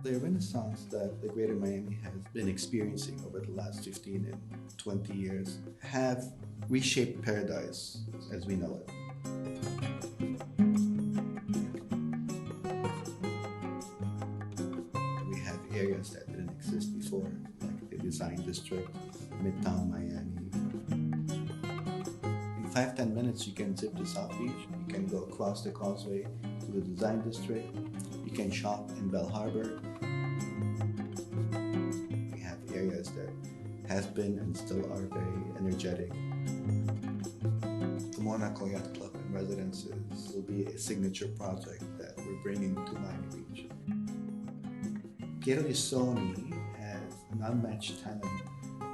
The renaissance that the greater Miami has been experiencing over the last 15 and 20 years have reshaped paradise as we know it. We have areas that didn't exist before, like the Design District, Midtown Miami. In 5-10 minutes you can zip to South Beach, you can go across the causeway to the Design District, you can shop in Bell Harbor. We have areas that have been and still are very energetic. The Monaco Yacht Club Residences will be a signature project that we're bringing to Miami Beach. Piero Lissoni has an unmatched talent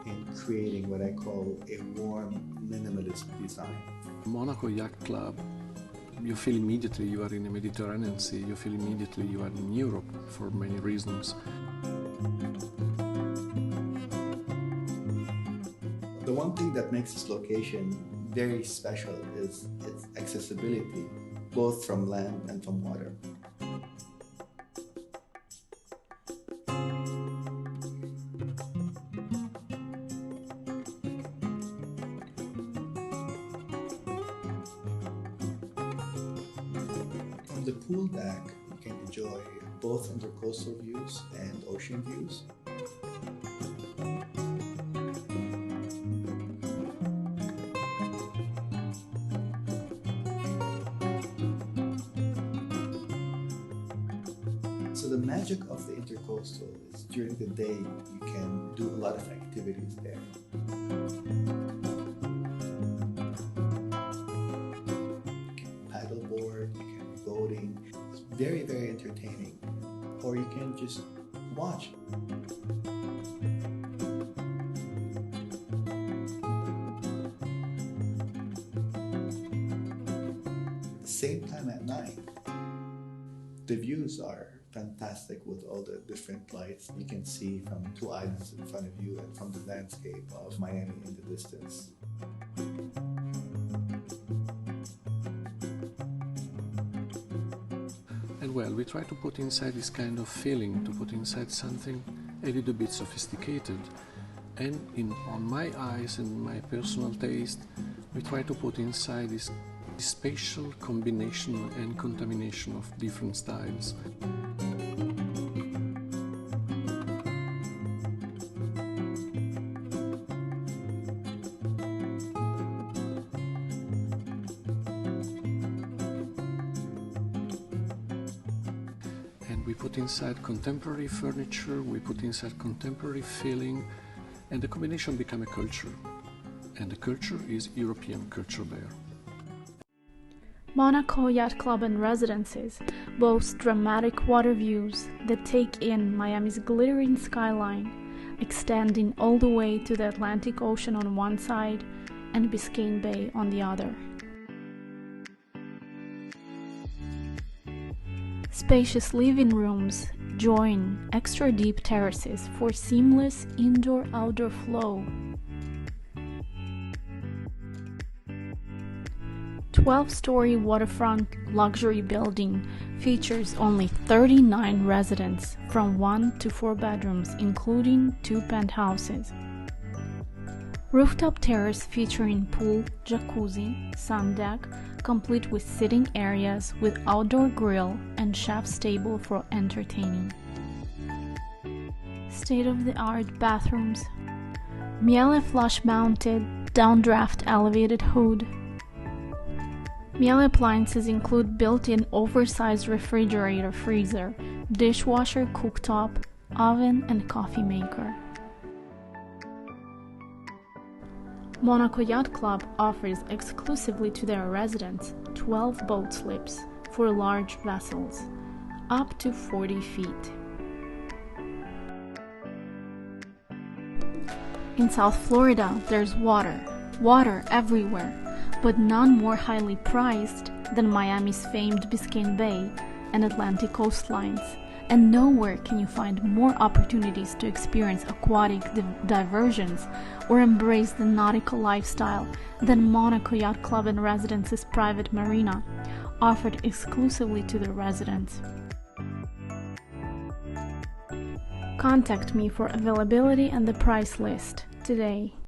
in creating what I call a warm, minimalist design. Monaco Yacht Club, you feel immediately you are in the Mediterranean Sea, you feel immediately you are in Europe for many reasons. The one thing that makes this location very special is its accessibility, both from land and from water. From the pool deck, you can enjoy both intercoastal views and ocean views. So the magic of the intercoastal is during the day you can do a lot of activities there. You can paddleboard, you can go boating. It's very, very entertaining. Or you can just watch. At the same time at night, the views are fantastic with all the different lights you can see from 2 islands in front of you and from the landscape of Miami in the distance. And well, we try to put inside this kind of feeling, to put inside something a little bit sophisticated. And on my eyes and my personal taste, we try to put inside this spatial combination and contamination of different styles. And we put inside contemporary furniture, we put inside contemporary feeling, and the combination become a culture. And the culture is European culture there. Monaco Yacht Club and Residences boasts dramatic water views that take in Miami's glittering skyline, extending all the way to the Atlantic Ocean on one side and Biscayne Bay on the other. Spacious living rooms join extra deep terraces for seamless indoor-outdoor flow. 12-story waterfront luxury building features only 39 residents from 1 to 4 bedrooms, including 2 penthouses. Rooftop terrace featuring pool, jacuzzi, sun deck, complete with sitting areas with outdoor grill and chef's table for entertaining. State-of-the-art bathrooms, Miele flush-mounted, downdraft elevated hood. Miele appliances include built-in oversized refrigerator freezer, dishwasher cooktop, oven and coffee maker. Monaco Yacht Club offers exclusively to their residents 12 boat slips for large vessels, up to 40 feet. In South Florida, there's water everywhere, but none more highly prized than Miami's famed Biscayne Bay and Atlantic coastlines, and nowhere can you find more opportunities to experience aquatic diversions or embrace the nautical lifestyle than Monaco Yacht Club and Residences private marina, offered exclusively to the residents. Contact me for availability and the price list today.